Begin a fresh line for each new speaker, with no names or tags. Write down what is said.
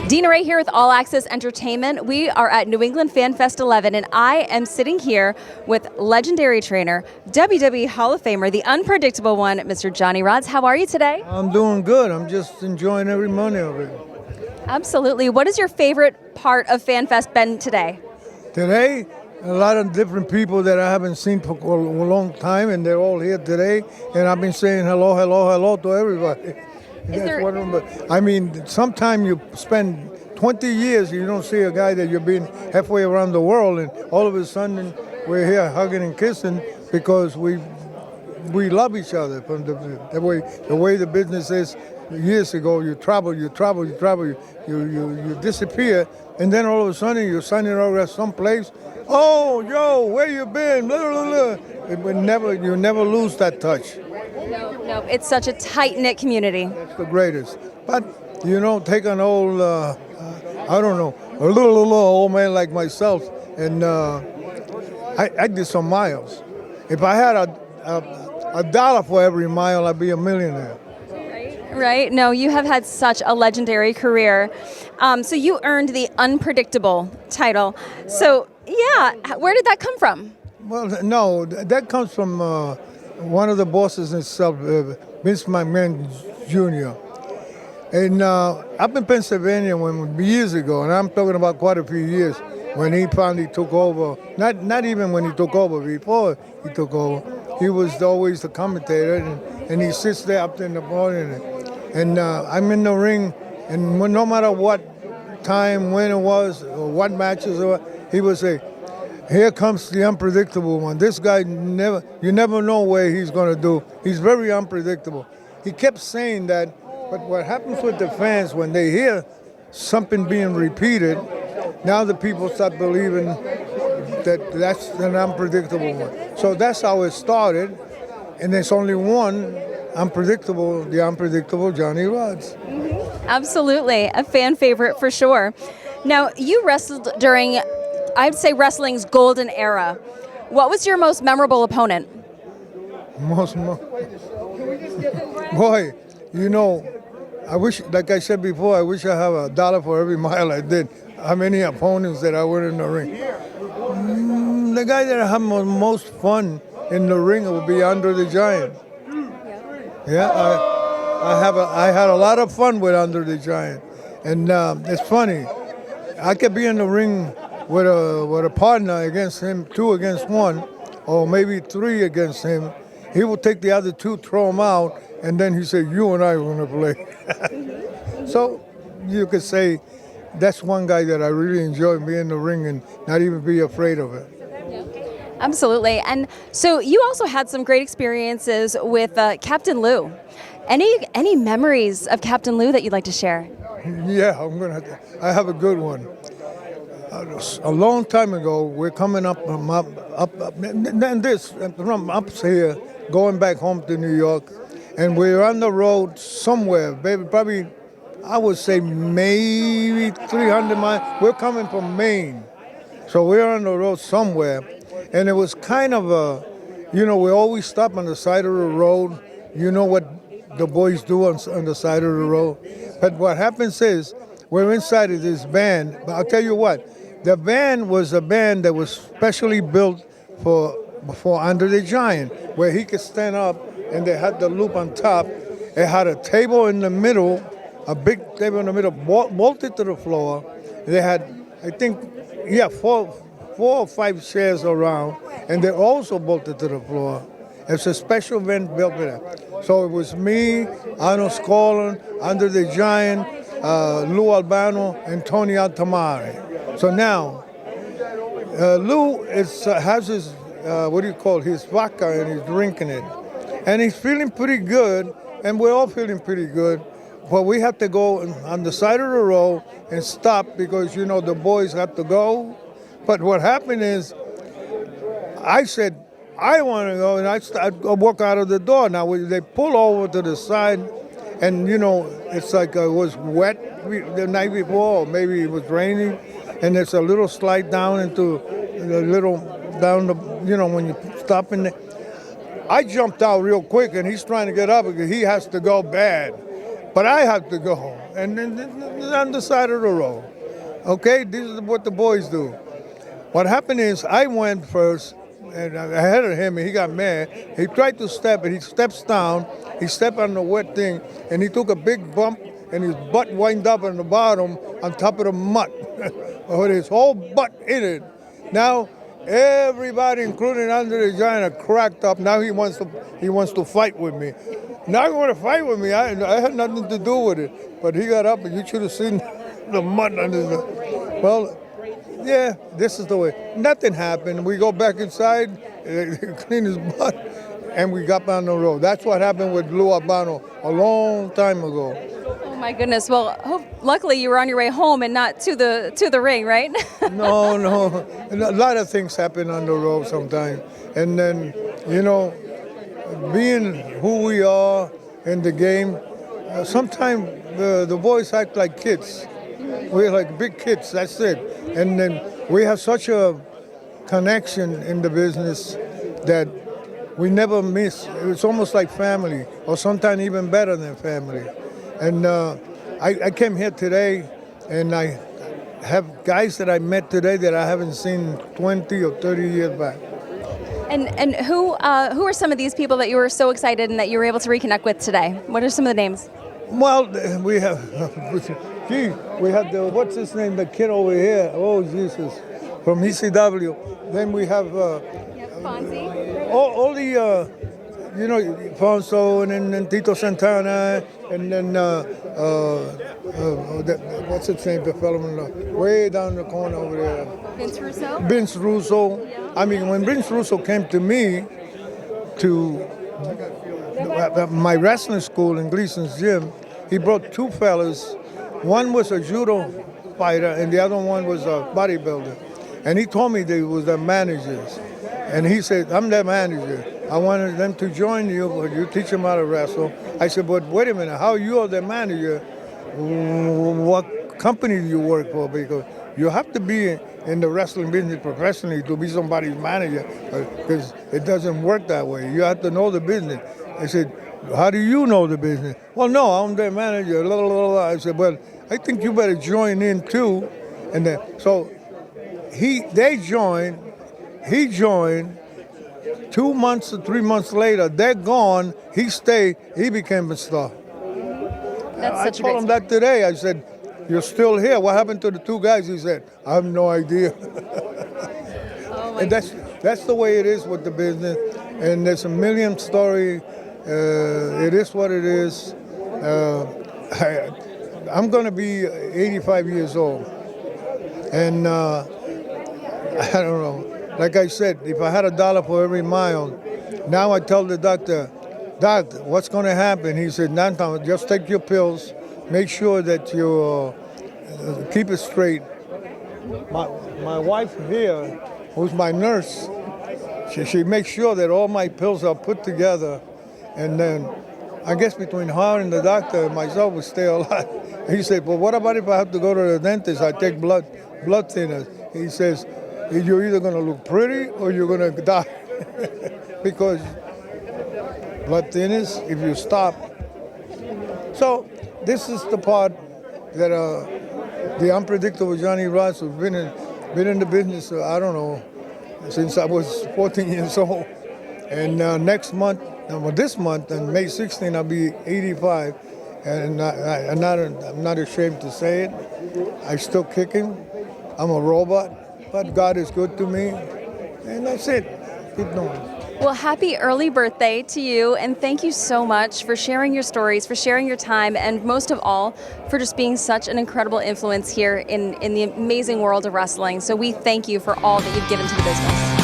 Deana right here with All Access Entertainment. We are at New England Fan Fest 11, and I am sitting here with legendary trainer, WWE Hall of Famer, the unpredictable one, Mr. Johnny Rodz. How are you today?
I'm doing good. I'm just enjoying every minute of it.
Absolutely. What has your favorite part of Fan Fest been today?
Today, a lot of different people that I haven't seen for a long time, and they're all here today. And I've been saying hello, hello, hello to everybody. I mean, sometimes you spend 20 years, you don't see a guy that you've been halfway around the world, and all of a sudden we're here hugging and kissing because we love each other. From the way the business is. Years ago, you travel, you disappear, and then all of a sudden you're signing over at some place. Oh, yo, where you been? Blah, blah, blah. You never lose that touch.
No, it's such a tight-knit community.
That's the greatest. But, take an old, I don't know, a little old man like myself, and I did some miles. If I had a dollar for every mile, I'd be a millionaire.
Right? No, you have had such a legendary career. So you earned the unpredictable title. So, yeah, where did that come from?
Well, no, that comes from one of the bosses himself, Vince McMahon Jr. And up in Pennsylvania years ago, and I'm talking about quite a few years, when he finally took over, not even when he took over, before he took over, he was always the commentator, and he sits there up in the morning, and I'm in the ring, and no matter what time, when it was, or what matches, he would say, "Here comes the unpredictable one. This guy you never know where he's going to do. He's very unpredictable." He kept saying that, but what happens with the fans when they hear something being repeated, now the people start believing that that's an unpredictable one. So that's how it started, and there's only one the unpredictable Johnny Rodz.
Absolutely, a fan favorite for sure. Now, you wrestled during, I'd say, wrestling's golden era. What was your most memorable opponent?
Boy, I wish, like I said before, I wish I have a dollar for every mile I did. How many opponents that I went in the ring? The guy that I have most fun in the ring would be Andre the Giant. Yeah, I had a lot of fun with Andre the Giant, and it's funny. I could be in the ring with a partner against him, 2 against 1, or maybe 3 against him. He will take the other 2, throw them out, and then he said, "You and I are going to play." So you could say that's one guy that I really enjoy being in the ring and not even be afraid of it.
Absolutely. And so you also had some great experiences with Captain Lou. Any memories of Captain Lou that you'd like to share?
Yeah, I have a good one. A long time ago, we're coming up from here, going back home to New York, and we're on the road somewhere, baby, probably, I would say maybe 300 miles. We're coming from Maine, so we're on the road somewhere, and it was kind of we always stop on the side of the road. You know what the boys do on the side of the road. But what happens is, we're inside of this van, but I'll tell you what, the van was a van that was specially built for Andre the Giant, where he could stand up, and they had the loop on top. It had a table in the middle, a big table in the middle, bolted to the floor. They had, I think, 4 or 5 chairs around, and they're also bolted to the floor. It's a special van built for that. So it was me, Arnold Skolin, Andre the Giant, Lou Albano, and Tony Altamare. So now, Lou has his, his vodka, and he's drinking it. And he's feeling pretty good, and we're all feeling pretty good. But we have to go on the side of the road and stop because, the boys have to go. But what happened is, I said, I want to go, and I walk out of the door. Now, they pull over to the side, and, it's like it was wet the night before, or maybe it was raining, and there's a little slide down into when you stop in there. I jumped out real quick, and he's trying to get up because he has to go bad. But I have to go home, and then on the side of the road. Okay, this is what the boys do. What happened is I went first, and ahead of him, and he got mad. He tried to step, and he steps down. He stepped on the wet thing, and he took a big bump, and his butt wound up on the bottom on top of the mud, with his whole butt in it. Now everybody, including Andre the Giant, cracked up. Now he wants to fight with me. Now he want to fight with me. I had nothing to do with it. But he got up, and you should have seen the mud under the. Well, yeah, this is the way. Nothing happened. We go back inside, clean his butt, and we got on the road. That's what happened with Lou Albano a long time ago.
Oh my goodness. Well, luckily you were on your way home and not to the ring, right?
No. A lot of things happen on the road sometimes. And then, being who we are in the game, sometimes the boys act like kids. We're like big kids, that's it. And then we have such a connection in the business that we never miss. It's almost like family, or sometimes even better than family. And I came here today, and I have guys that I met today that I haven't seen 20 or 30 years back.
And who are some of these people that you were so excited and that you were able to reconnect with today? What are some of the names?
Well, we have, we have what's his name, the kid over here, oh Jesus, from ECW. Then we have
Fonzie.
all the, Fonso, and then Tito Santana, and then, what's his name, the fellow way down the corner over there. Vince Russo. Yeah. I mean, when Vince Russo came to me to my wrestling school in Gleason's gym, he brought two fellas. One was a judo fighter, and the other one was a bodybuilder. And he told me they was their managers. And he said, I'm their manager. I wanted them to join you, but you teach them how to wrestle. I said, but wait a minute, how you are their manager? What company do you work for? Because you have to be in the wrestling business professionally to be somebody's manager, because it doesn't work that way. You have to know the business. I said, how do you know the business? Well, no, I'm their manager. I said, well, I think you better join in too. And then, so they joined. He joined. 2 months or 3 months later, they're gone. He stayed. He became a star. I told him that today. I said, you're still here. What happened to the two guys? He said, I have no idea. And that's the way it is with the business. And there's a million story. It is what it is. I'm going to be 85 years old. And I don't know. Like I said, if I had $1 for every mile, now I tell the doctor, Doc, what's going to happen? He said, Nantan, just take your pills. Make sure that you keep it straight. My wife here, who's my nurse, she makes sure that all my pills are put together. And then I guess between her and the doctor and myself, we stay alive. He said, well, what about if I have to go to the dentist? I take blood thinners. He says, you're either going to look pretty or you're going to die. Because blood thinners, if you stop. So this is the part that the unpredictable Johnny Rodz, who's been in the business, I don't know, since I was 14 years old. And this month, on May 16, I'll be 85. And I'm not ashamed to say it. I'm still kicking. I'm a robot. But God is good to me, and that's it. Keep going.
Well, happy early birthday to you, and thank you so much for sharing your stories, for sharing your time, and most of all, for just being such an incredible influence here in the amazing world of wrestling. So we thank you for all that you've given to the business.